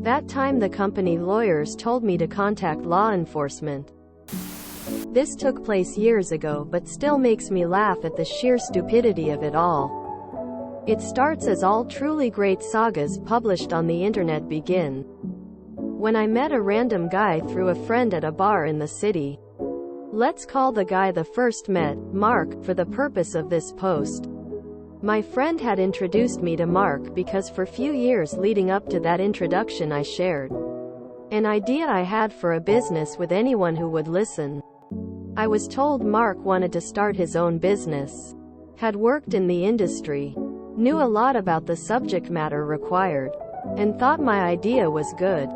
That time the company lawyers told me to contact law enforcement. This took place years ago but still makes me laugh at the sheer stupidity of it all. It starts as all truly great sagas published on the internet begin. When I met a random guy through a friend at a bar in the city. Let's call the guy the first met, Mark, for the purpose of this post. My friend had introduced me to Mark because for few years leading up to that introduction I shared an idea I had for a business with anyone who would listen. I was told Mark wanted to start his own business, had worked in the industry, knew a lot about the subject matter required, and thought my idea was good.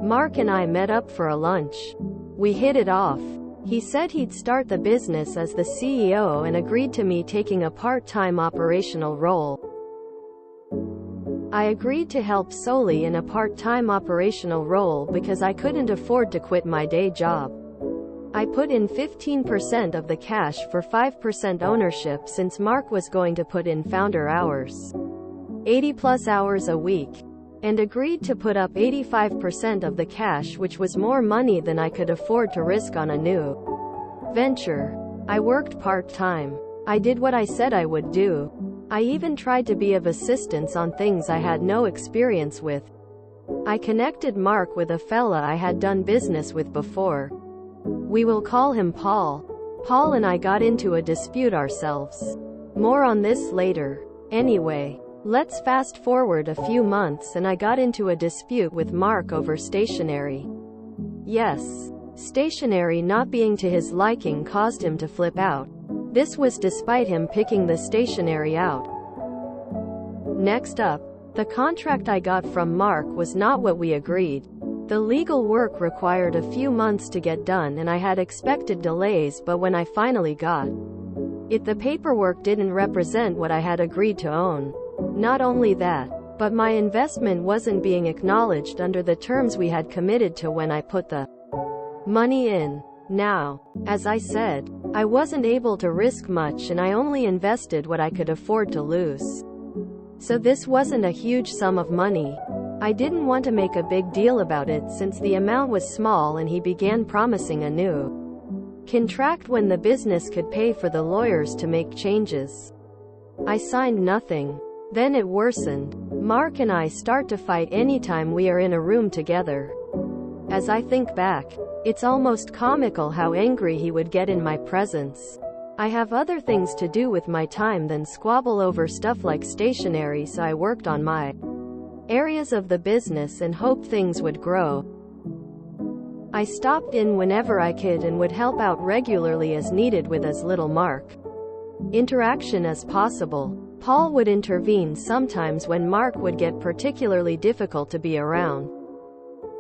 Mark and I met up for a lunch. We hit it off. He said he'd start the business as the CEO and agreed to me taking a part-time operational role. I agreed to help solely in a part-time operational role because I couldn't afford to quit my day job. I put in 15% of the cash for 5% ownership since Mark was going to put in founder hours, 80+ hours a week, and agreed to put up 85% of the cash, which was more money than I could afford to risk on a new venture. I worked part-time. I did what I said I would do. I even tried to be of assistance on things I had no experience with. I connected Mark with a fella I had done business with before. We will call him Paul. Paul and I got into a dispute ourselves. More on this later. Anyway, let's fast forward a few months and I got into a dispute with Mark over stationery. Yes, stationery not being to his liking caused him to flip out. This was despite him picking the stationery out. Next up, the contract I got from Mark was not what we agreed. The legal work required a few months to get done and I had expected delays, but when I finally got it, the paperwork didn't represent what I had agreed to own. Not only that, but my investment wasn't being acknowledged under the terms we had committed to when I put the money in. Now, as I said, I wasn't able to risk much and I only invested what I could afford to lose. So this wasn't a huge sum of money. I didn't want to make a big deal about it since the amount was small and he began promising a new contract when the business could pay for the lawyers to make changes. I signed nothing. Then it worsened. Mark and I start to fight anytime we are in a room together. As I think back, it's almost comical how angry he would get in my presence. I have other things to do with my time than squabble over stuff like stationery, so I worked on my areas of the business and hoped things would grow. I stopped in whenever I could and would help out regularly as needed with as little Mark interaction as possible. Paul would intervene sometimes when Mark would get particularly difficult to be around.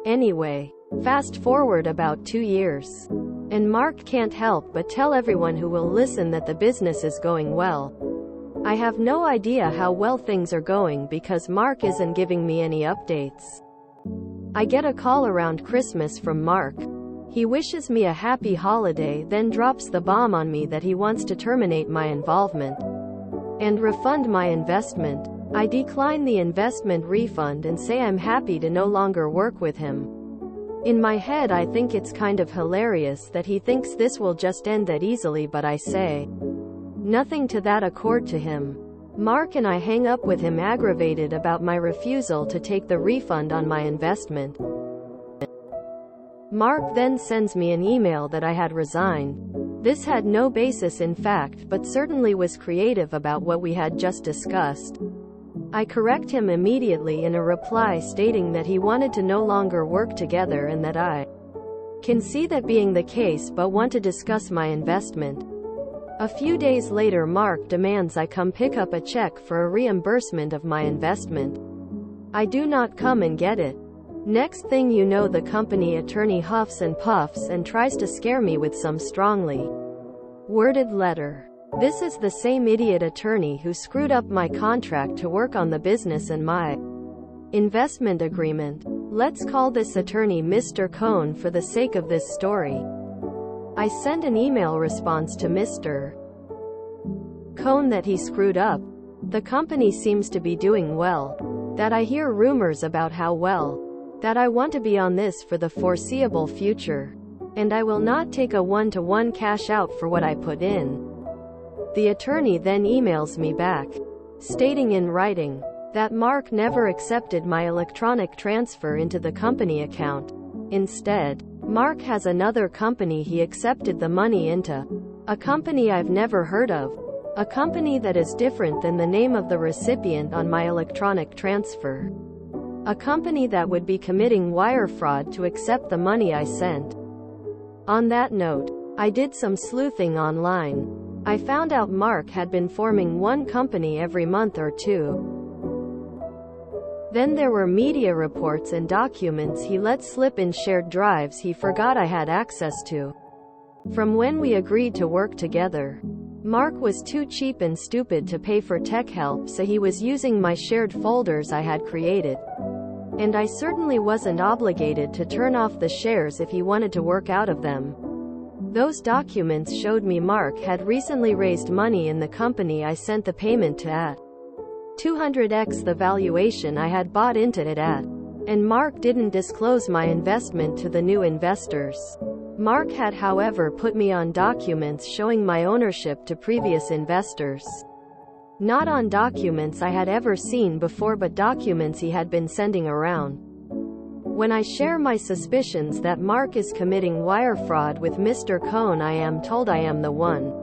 Anyway, fast forward about 2 years. And Mark can't help but tell everyone who will listen that the business is going well. I have no idea how well things are going because Mark isn't giving me any updates. I get a call around Christmas from Mark. He wishes me a happy holiday, then drops the bomb on me that he wants to terminate my involvement and refund my investment. I decline the investment refund and say I'm happy to no longer work with him. In my head I think it's kind of hilarious that he thinks this will just end that easily, but I say nothing to that accord to him. Mark and I hang up with him, aggravated about my refusal to take the refund on my investment. Mark then sends me an email that I had resigned. This had no basis in fact, but certainly was creative about what we had just discussed. I correct him immediately in a reply stating that he wanted to no longer work together and that I can see that being the case but want to discuss my investment. A few days later Mark demands I come pick up a check for a reimbursement of my investment. I do not come and get it. Next thing you know, the company attorney huffs and puffs and tries to scare me with some strongly worded letter. This is the same idiot attorney who screwed up my contract to work on the business and my investment agreement. Let's call this attorney Mr. Cohn for the sake of this story. I send an email response to Mr. Cohn that he screwed up. The company seems to be doing well. That I hear rumors about how well. that I want to be on this for the foreseeable future, and I will not take a one-to-one cash out for what I put in. The attorney then emails me back, stating in writing that Mark never accepted my electronic transfer into the company account. Instead, Mark has another company he accepted the money into. A company I've never heard of. A company that is different than the name of the recipient on my electronic transfer. A company that would be committing wire fraud to accept the money I sent. On that note, I did some sleuthing online. I found out Mark had been forming one company every month or two. Then there were media reports and documents he let slip in shared drives he forgot I had access to. From when we agreed to work together, Mark was too cheap and stupid to pay for tech help, so he was using my shared folders I had created. And I certainly wasn't obligated to turn off the shares if he wanted to work out of them. Those documents showed me Mark had recently raised money in the company I sent the payment to at 200x the valuation I had bought into it at. And Mark didn't disclose my investment to the new investors. Mark had, however, put me on documents showing my ownership to previous investors. Not on documents I had ever seen before, but documents he had been sending around. When I share my suspicions that Mark is committing wire fraud with Mr. Cohn, I am told I am the one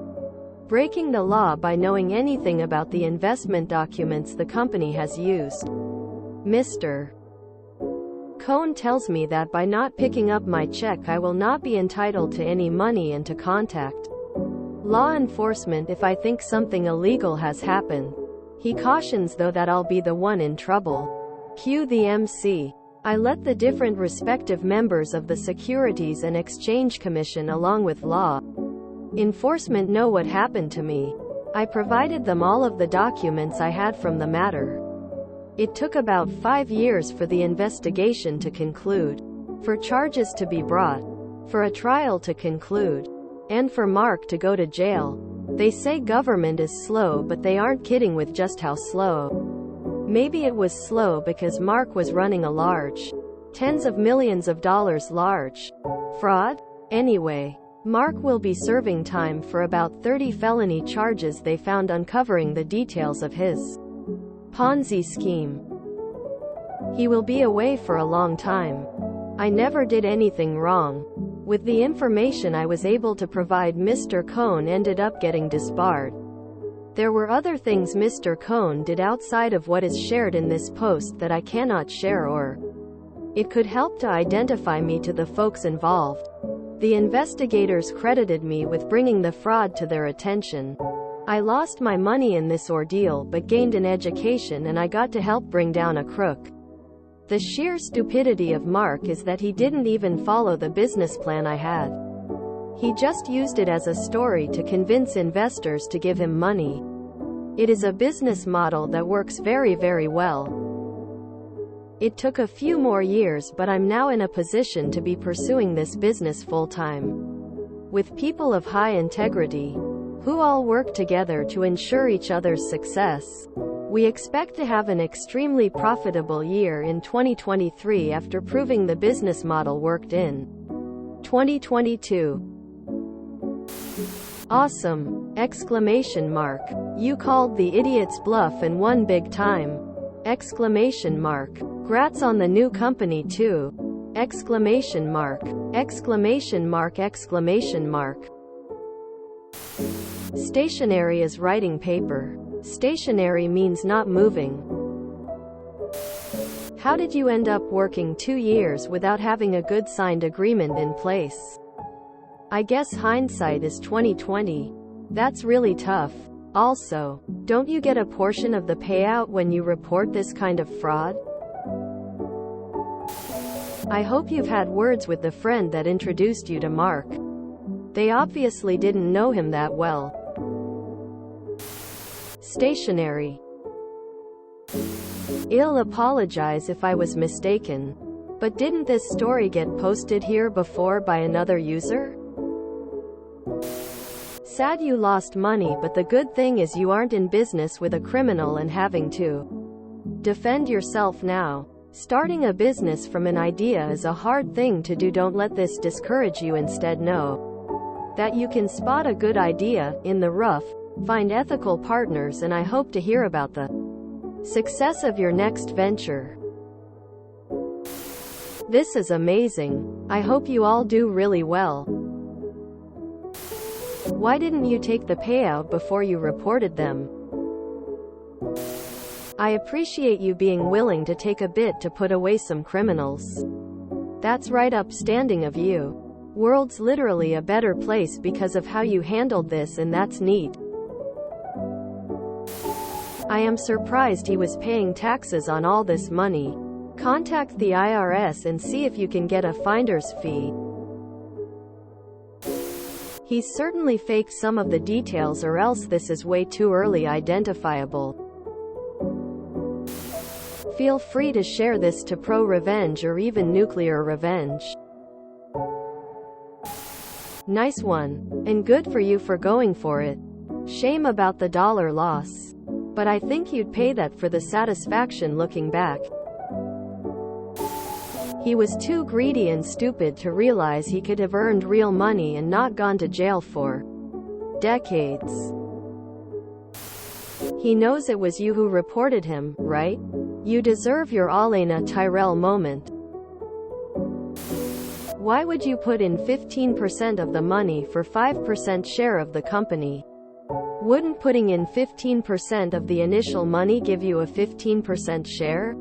breaking the law by knowing anything about the investment documents the company has used. Mr. Cohn tells me that by not picking up my check I will not be entitled to any money and to contact law enforcement if I think something illegal has happened. He cautions though that I'll be the one in trouble. Cue the MC. I let the different respective members of the Securities and Exchange Commission along with law enforcement know what happened to me. I provided them all of the documents I had from the matter. It took about 5 years for the investigation to conclude, for charges to be brought, for a trial to conclude, and for Mark to go to jail. They say government is slow, but they aren't kidding with just how slow. Maybe it was slow because Mark was running a large, tens of millions of dollars large fraud. Anyway, Mark will be serving time for about 30 felony charges they found uncovering the details of his Ponzi scheme. He will be away for a long time. I never did anything wrong. With the information I was able to provide, Mr. Cohn ended up getting disbarred. There were other things Mr. Cohn did outside of what is shared in this post that I cannot share, or it could help to identify me to the folks involved. The investigators credited me with bringing the fraud to their attention. I lost my money in this ordeal but gained an education, and I got to help bring down a crook. The sheer stupidity of Mark is that he didn't even follow the business plan I had. He just used it as a story to convince investors to give him money. It is a business model that works very, very well. It took a few more years, but I'm now in a position to be pursuing this business full-time, with people of high integrity, who all work together to ensure each other's success. We expect to have an extremely profitable year in 2023 after proving the business model worked in 2022. Awesome! Exclamation mark. You called the idiot's bluff and won big time! Exclamation mark. Grats on the new company too! Exclamation mark. Exclamation mark. Exclamation mark. Stationary is writing paper. Stationary means not moving. How did you end up working 2 years without having a good signed agreement in place? I guess hindsight is 2020. That's really tough. Also, don't you get a portion of the payout when you report this kind of fraud? I hope you've had words with the friend that introduced you to Mark. They obviously didn't know him that well. Stationary. I'll apologize if I was mistaken. But didn't this story get posted here before by another user? Sad you lost money, but the good thing is you aren't in business with a criminal and having to defend yourself now. Starting a business from an idea is a hard thing to do. Don't let this discourage you. Instead, know that you can spot a good idea in the rough, find ethical partners, and I hope to hear about the success of your next venture. This is amazing. I hope you all do really well. Why didn't you take the payout before you reported them? I appreciate you being willing to take a bit to put away some criminals. That's right, upstanding of you. World's literally a better place because of how you handled this, and that's neat. I am surprised he was paying taxes on all this money. Contact the IRS and see if you can get a finder's fee. He's certainly faked some of the details, or else this is way too early identifiable. Feel free to share this to pro-revenge or even nuclear revenge. Nice one. And good for you for going for it. Shame about the dollar loss. But I think you'd pay that for the satisfaction looking back. He was too greedy and stupid to realize he could have earned real money and not gone to jail for decades. He knows it was you who reported him, right? You deserve your Alana Tyrell moment. Why would you put in 15% of the money for 5% share of the company? Wouldn't putting in 15% of the initial money give you a 15% share?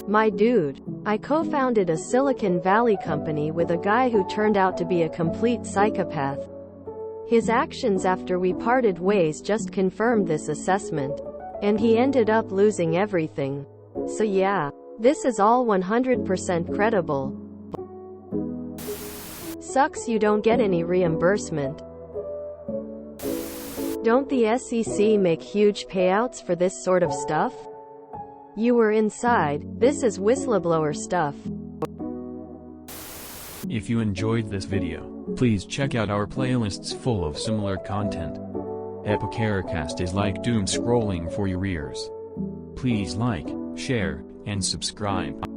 My dude, I co-founded a Silicon Valley company with a guy who turned out to be a complete psychopath. His actions after we parted ways just confirmed this assessment. And he ended up losing everything. So yeah, this is all 100% credible. Sucks you don't get any reimbursement. Don't the SEC make huge payouts for this sort of stuff? You were inside. This is whistleblower stuff. If you enjoyed this video, please check out our playlists full of similar content. Epicaricast is like doom scrolling for your ears. Please like, share, and subscribe.